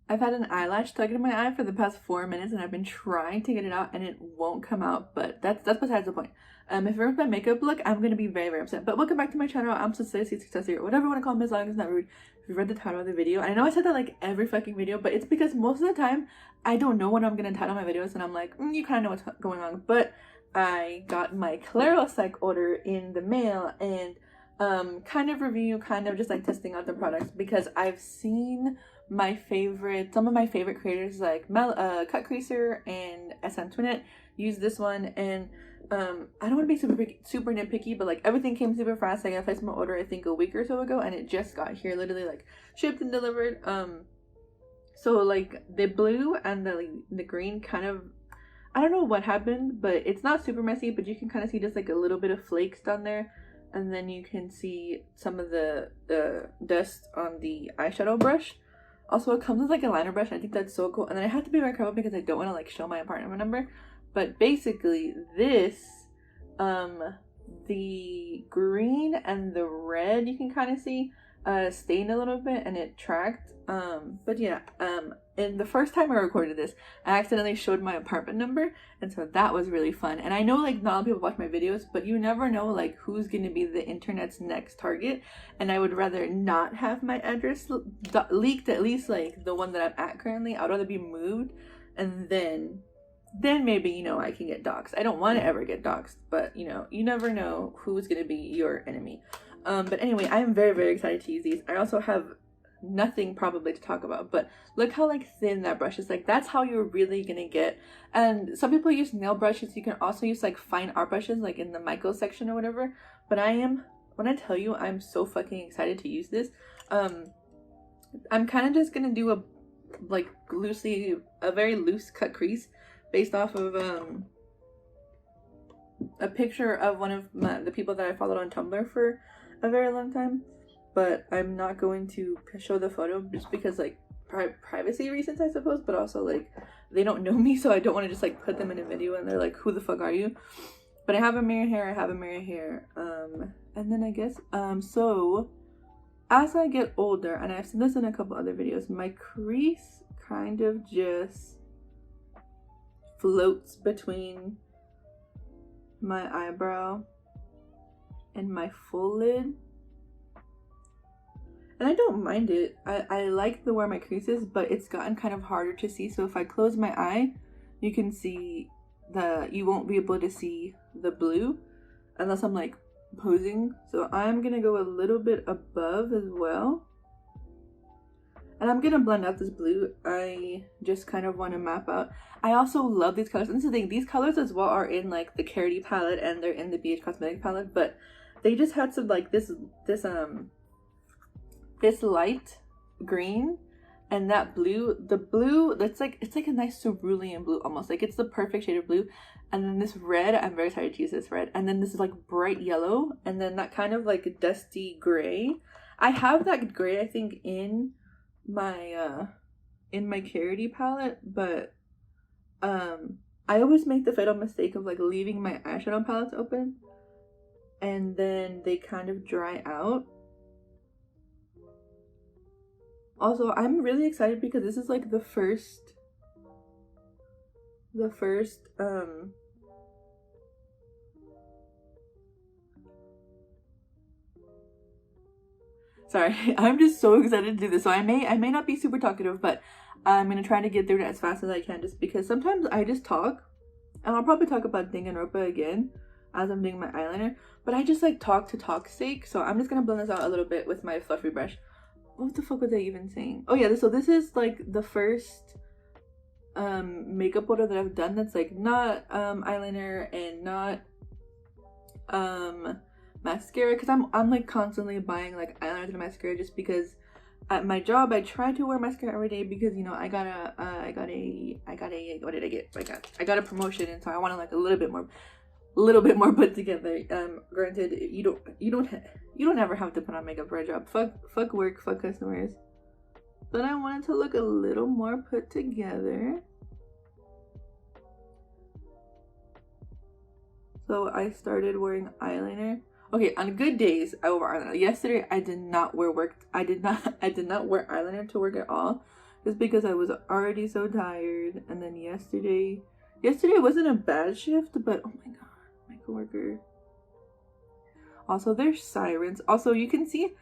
I've had an eyelash stuck in my eye for the past 4 minutes, and I've been trying to get it out, and it won't come out. But that's besides the point. If it ruins my makeup look, I'm gonna be very, very upset. But welcome back to my channel. I'm Cecilia, or whatever you want to call me, as long as it's not rude. If you read the title of the video, and I know I said that like every fucking video, but it's because most of the time I don't know what I'm gonna title my videos, and I'm like, you kind of know what's going on. But I got my claropsyche order in the mail, and kind of review, kind of just like testing out the products, because I've seen some of my favorite creators like Cut Creaser and SM Twinnet use this one, and I don't want to be super nitpicky, but like everything came super fast. Like I placed my order I think a week or so ago, and it just got here, literally like shipped and delivered. So like the blue and the green kind of, I don't know what happened, but it's not super messy, but you can kind of see just like a little bit of flakes down there, and then you can see some of the dust on the eyeshadow brush. Also, it comes with like a liner brush, and I think that's so cool. And then I have to be very careful because I don't want to like show my apartment number. But basically, this, the green and the red, you can kind of see, stained a little bit, and it tracked. But yeah, and the first time I recorded this, I accidentally showed my apartment number, and so that was really fun. And I know like not a lot of people watch my videos, but you never know like who's gonna be the internet's next target, and I would rather not have my address leaked, at least like the one that I'm at currently. I'd rather be moved, and then maybe, you know, I can get doxxed. I don't want to ever get doxxed, but you know, you never know who's gonna be your enemy. But anyway, I am very, very excited to use these. I also have nothing probably to talk about, but look how like thin that brush is. Like that's how you're really gonna get. And some people use nail brushes. You can also use like fine art brushes, like in the micro section or whatever. But when I tell you, I'm so fucking excited to use this. I'm kind of just gonna do a very loose cut crease based off of a picture of one of the people that I followed on Tumblr for a very long time. But I'm not going to show the photo just because like privacy reasons, I suppose, but also like they don't know me, so I don't want to just like put them in a video and they're like, who the fuck are you? But I have a mirror here, and then I guess so as I get older, and I've seen this in a couple other videos, my crease kind of just floats between my eyebrow and my full lid. And I don't mind it. I like where my crease is, but it's gotten kind of harder to see. So if I close my eye, you can see you won't be able to see the blue unless I'm like posing. So I'm gonna go a little bit above as well. And I'm gonna blend out this blue. I just kind of want to map out. I also love these colors. And this is the thing, these colors as well are in like the Carity palette, and they're in the BH Cosmetics palette, but they just had some like this light green and that blue. The blue, it's like a nice cerulean blue almost, like it's the perfect shade of blue. And then this red, I'm very excited to use this red. And then this is like bright yellow, and then that kind of like dusty gray. I have that gray I think in my Carity palette, but I always make the fatal mistake of like leaving my eyeshadow palettes open, and then they kind of dry out. Also, I'm really excited because this is like the first sorry, I'm just so excited to do this. So I may not be super talkative, but I'm gonna try to get through it as fast as I can, just because sometimes I just talk, and I'll probably talk about Danganronpa again as I'm doing my eyeliner, but I just like talk to talk's sake. So I'm just gonna blend this out a little bit with my fluffy brush. What the fuck was I even saying? Oh yeah, so this is like the first makeup order that I've done that's like not eyeliner and not mascara, because I'm like constantly buying like eyeliners and mascara, just because at my job I try to wear mascara every day, because you know I got a promotion, and so I want to like a little bit more put together. Granted, you don't ever have to put on makeup for a job. Fuck work, fuck customers. But I wanted to look a little more put together. So I started wearing eyeliner. Okay, on good days I wear eyeliner. Yesterday I did not wear eyeliner to work at all. just because I was already so tired. And then yesterday wasn't a bad shift, but oh my god, my coworker. Also, there's sirens. Also, you can see,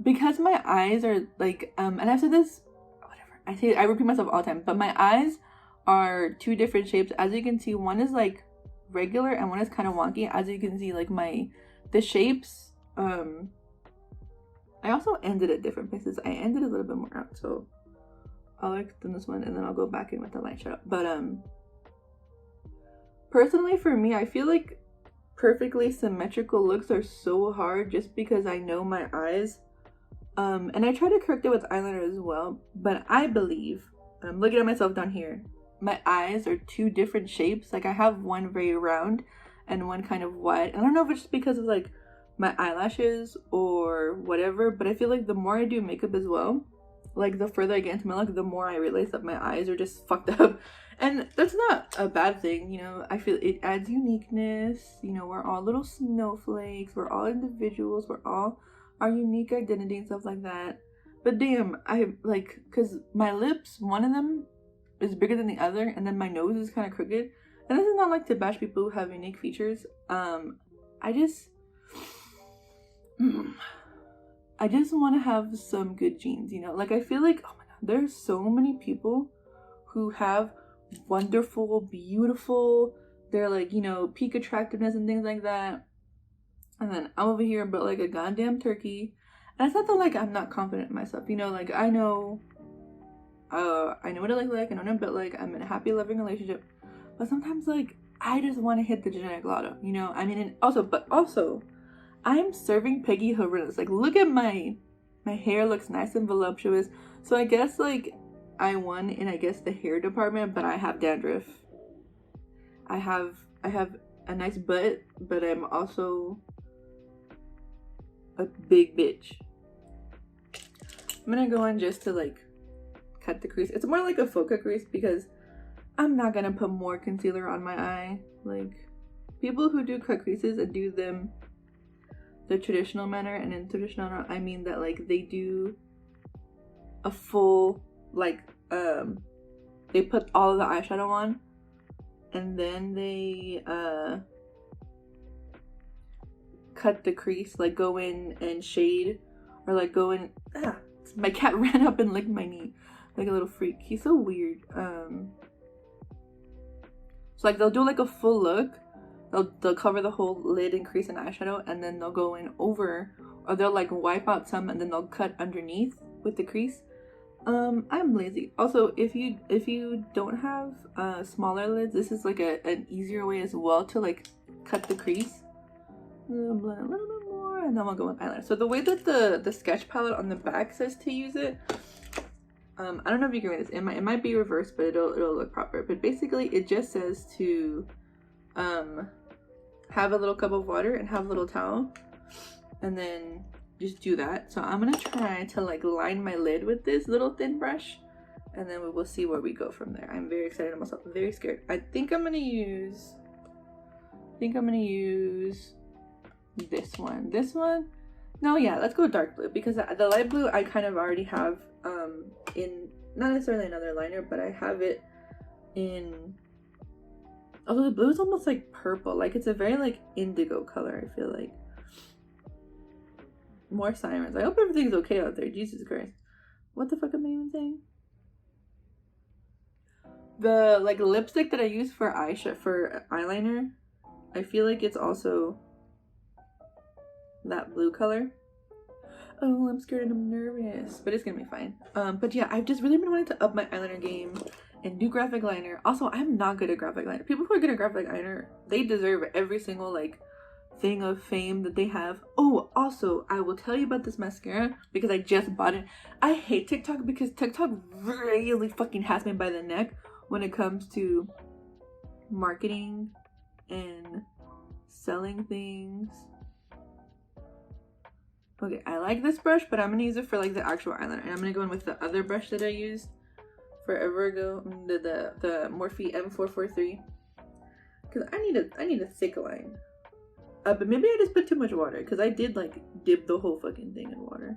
because my eyes are like, and I've said this, whatever, I repeat myself all the time, but my eyes are two different shapes. As you can see, one is like regular and one is kind of wonky. As you can see, like the shapes, I also ended at different places. I ended a little bit more out, so I'll extend this one and then I'll go back in with the light shadow. But personally for me, I feel like perfectly symmetrical looks are so hard just because I know my eyes. And I try to correct it with eyeliner as well, but I believe, I'm looking at myself down here, my eyes are two different shapes. Like I have one very round and one kind of wide. I don't know if it's just because of like my eyelashes or whatever, but I feel like the more I do makeup as well, like the further I get into my look, the more I realize that my eyes are just fucked up. And that's not a bad thing, you know. I feel it adds uniqueness. You know, we're all little snowflakes, we're all individuals, we're all our unique identity and stuff like that. But damn, I like, because my lips, one of them is bigger than the other, and then my nose is kind of crooked. And this is not like to bash people who have unique features. I just want to have some good genes, you know. Like I feel like, oh my god, there's so many people who have wonderful, beautiful, they're like, you know, peak attractiveness and things like that, and then I'm over here but like a goddamn turkey. And it's not that like I'm not confident in myself, you know, like I know what I look like, I know what I'm built like, I'm in a happy loving relationship, but sometimes like I just want to hit the genetic lotto, you know. I mean, and also I'm serving Peggy Horrendous. Like look at my hair looks nice and voluptuous, so I guess like I won in, I guess, the hair department, but I have dandruff. I have a nice butt, but I'm also a big bitch. I'm gonna go on just to like cut the crease. It's more like a focal crease because I'm not gonna put more concealer on my eye. Like people who do cut creases and do them the traditional manner, and in traditional I mean that like they do a full like they put all of the eyeshadow on and then they cut the crease, like go in and shade, or like go in my cat ran up and licked my knee like a little freak. He's so weird. So like they'll do like a full look, they'll cover the whole lid and crease and eyeshadow, and then they'll go in over, or they'll like wipe out some and then they'll cut underneath with the crease. I'm lazy. Also, if you don't have smaller lids, this is like an easier way as well to like cut the crease. Blend a little bit more, and then we'll go with eyeliner. So the way that the sketch palette on the back says to use it, I don't know if you can read this. It might be reversed, but it'll look proper. But basically, it just says to have a little cup of water and have a little towel, and then just do that. So I'm gonna try to like line my lid with this little thin brush, and then we will see where we go from there. I'm very excited about myself. I'm very scared. I think I'm gonna use this one. No, yeah, let's go dark blue, because the light blue I kind of already have in, not necessarily another liner, but I have it in, although the blue is almost like purple, like it's a very like indigo color. I feel like more sirens. I hope everything's okay out there. Jesus Christ, what the fuck am I even saying? The like lipstick that I use for eyeliner, I feel like it's also that blue color. Oh, I'm scared and I'm nervous, but it's gonna be fine. But yeah, I've just really been wanting to up my eyeliner game and do graphic liner. Also, I'm not good at graphic liner. People who are good at graphic liner, they deserve every single like thing of fame that they have. Oh, also, I will tell you about this mascara because I just bought it. I hate TikTok because TikTok really fucking has me by the neck when it comes to marketing and selling things. Okay, I like this brush, but I'm gonna use it for like the actual eyeliner, and I'm gonna go in with the other brush that I used forever ago, the Morphe M443, because I need a thick line. But maybe I just put too much water, because I did like dip the whole fucking thing in water.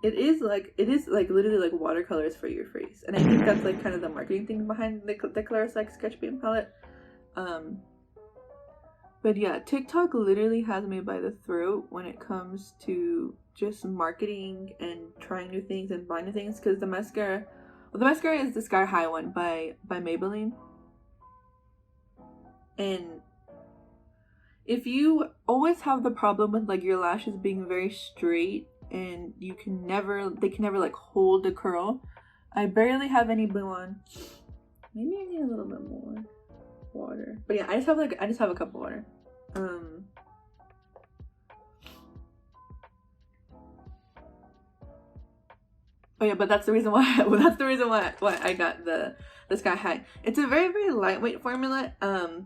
it is like literally like watercolors for your face, and I think that's like kind of the marketing thing behind the claropsyche sketch paint palette. But yeah, TikTok literally has me by the throat when it comes to just marketing and trying new things and buying new things. Because the mascara is the Sky High one by Maybelline. And if you always have the problem with like your lashes being very straight and they can never like hold the curl, I barely have any blue on. Maybe I need a little bit more water. But yeah, I just have a cup of water. Oh yeah, but that's the reason why why I got the Sky High. It's a very, very lightweight formula.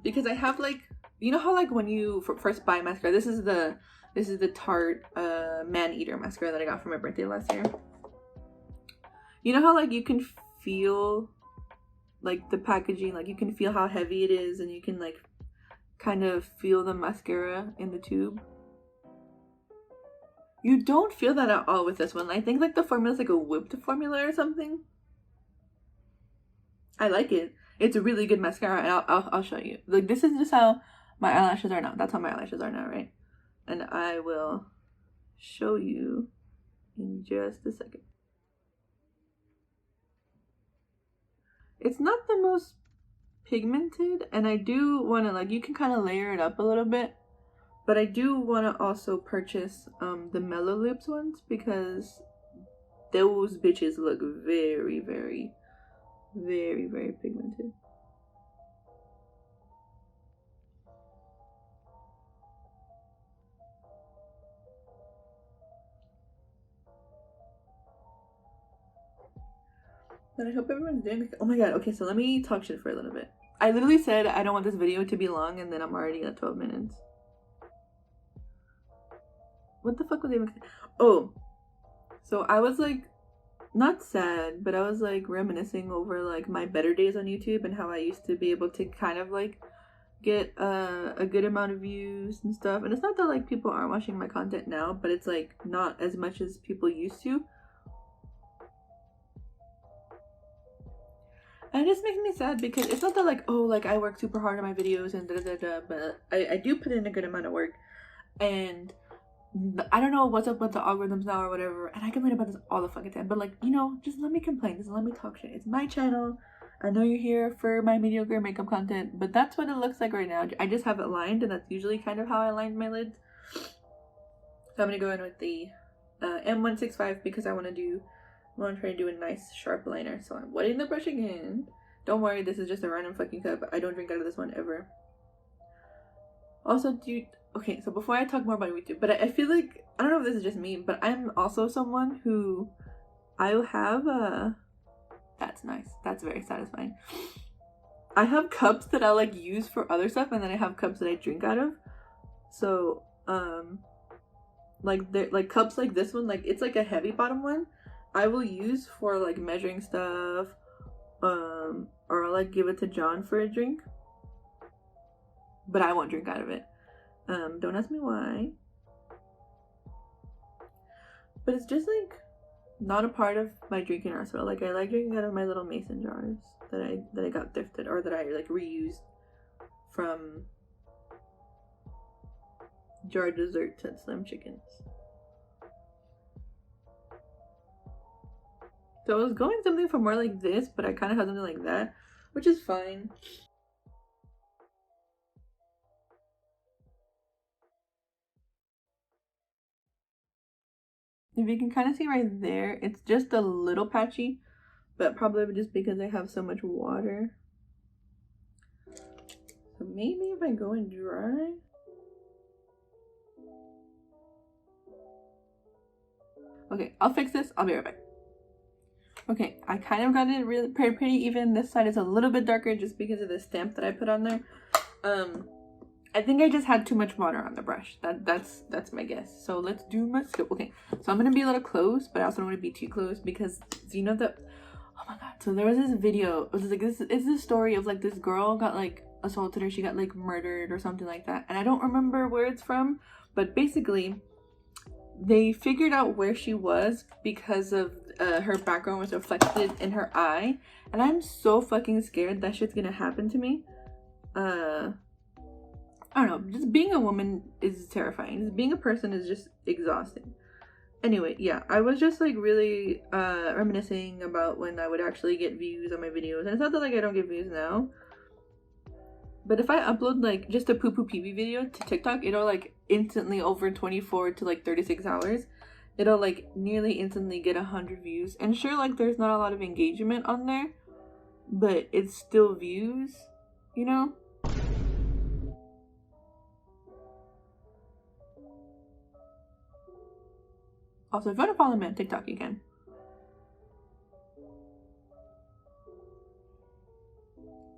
Because I have like, you know how like when you first buy mascara, this is the Tarte Man Eater mascara that I got for my birthday last year. You know how like you can feel like the packaging, like you can feel how heavy it is, and you can like kind of feel the mascara in the tube. You don't feel that at all with this one. I think like the formula is like a whipped formula or something. I like it. It's a really good mascara, and I'll show you. Like this is just how my eyelashes are now. That's how my eyelashes are now, right? And I will show you in just a second. It's not the most pigmented, and I do want to like, you can kind of layer it up a little bit, but I do want to also purchase the Mellow Lips ones, because those bitches look very, very, very, very pigmented. But I hope everyone's doing. Oh my god, okay, so let me talk shit for a little bit. I literally said I don't want this video to be long, and then I'm already at 12 minutes. What the fuck was I even... Oh, so I was like, not sad, but I was like reminiscing over like my better days on YouTube and how I used to be able to kind of like get a good amount of views and stuff. And it's not that like people aren't watching my content now, but it's like not as much as people used to. And it just makes me sad, because it's not that like, oh, like I work super hard on my videos and but I do put in a good amount of work, and I don't know what's up with the algorithms now or whatever, and I complain about this all the fucking time, but like, you know, just let me complain, just let me talk shit. It's my channel. I know you're here for my mediocre makeup content, but that's what it looks like right now. I just have it lined, and that's usually kind of how I lined my lids. So I'm gonna go in with the M165 because I want to try to do a nice sharp liner. So I'm wetting the brush again. Don't worry, this is just a random fucking cup. I don't drink out of this one ever. Also, dude, okay, so before I talk more about YouTube, but I feel like, I don't know if this is just me, but I'm also someone who, I have that's nice. That's very satisfying. I have cups that I like use for other stuff, and then I have cups that I drink out of. So, like cups like this one, like it's like a heavy bottom one, I will use for like measuring stuff, or I'll like give it to John for a drink, but I won't drink out of it. Don't ask me why, but it's just like not a part of my drinking arsenal. Like I like drinking out of my little mason jars that I got thrifted, or that I like reused from Jar Desserts and Slim Chickens. So I was going something for more like this, but I kind of had something like that, which is fine. If you can kind of see right there, it's just a little patchy, but probably just because I have so much water. So maybe if I go in dry. Okay, I'll fix this. I'll be right back. Okay, I kind of got it really pretty even. This side is a little bit darker just because of the stamp that I put on there. I think I just had too much water on the brush. That's my guess. So let's do my scope. Okay, so I'm gonna be a little close, but I also don't want to be too close, because you know that. Oh my god! So there was this video. It was like this. It's the story of like this girl got like assaulted, or she got like murdered or something like that. And I don't remember where it's from, but basically, they figured out where she was because of her background was reflected in her eye, and I'm so fucking scared that shit's gonna happen to me. I don't know, just being a woman is terrifying. Just being a person is just exhausting. Anyway, yeah, I was just like really reminiscing about when I would actually get views on my videos, and it's not that like I don't get views now, but if I upload like just a poo poo pee video to TikTok, it'll like instantly over 24 to like 36 hours, it'll like nearly instantly get 100 views. And sure, like there's not a lot of engagement on there, but it's still views, you know? Also, if you want to follow me on TikTok, you can.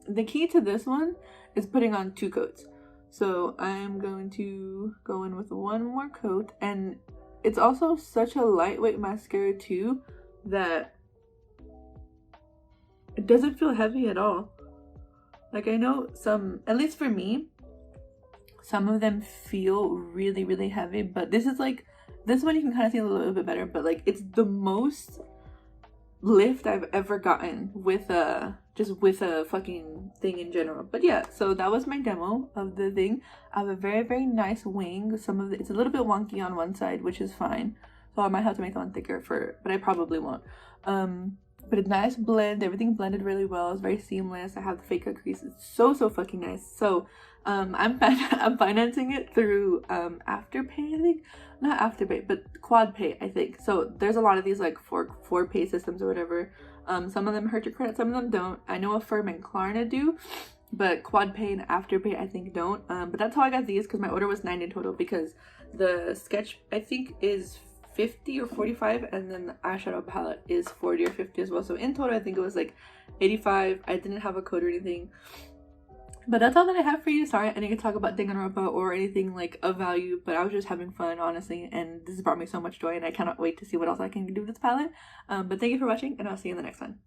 The key to this one is putting on 2 coats. So I'm going to go in with 1 more coat, and it's also such a lightweight mascara too that it doesn't feel heavy at all. Like I know some, at least for me, some of them feel really, really heavy, but this is like, this one you can kind of see a little bit better, but like it's the most lift I've ever gotten with just with a fucking thing in general. But yeah, so that was my demo of the thing. I have a very, very nice wing. Some of it's a little bit wonky on one side, which is fine, so I might have to make that one thicker but I probably won't. But a nice blend, everything blended really well. It's very seamless. I have the fake cut crease. It's so fucking nice. So I'm financing it through Afterpay, I think. Not Afterpay, but QuadPay, I think. So there's a lot of these like four pay systems or whatever. Some of them hurt your credit, some of them don't. I know Affirm and Klarna do, but QuadPay and Afterpay I think don't. But that's how I got these, because my order was 9 in total, because the sketch I think is 50 or 45, and then the eyeshadow palette is 40 or 50 as well. So in total I think it was like 85. I didn't have a code or anything. But that's all that I have for you. Sorry I didn't talk about Danganronpa or anything like of value, but I was just having fun, honestly, and this has brought me so much joy, and I cannot wait to see what else I can do with this palette. But thank you for watching, and I'll see you in the next one.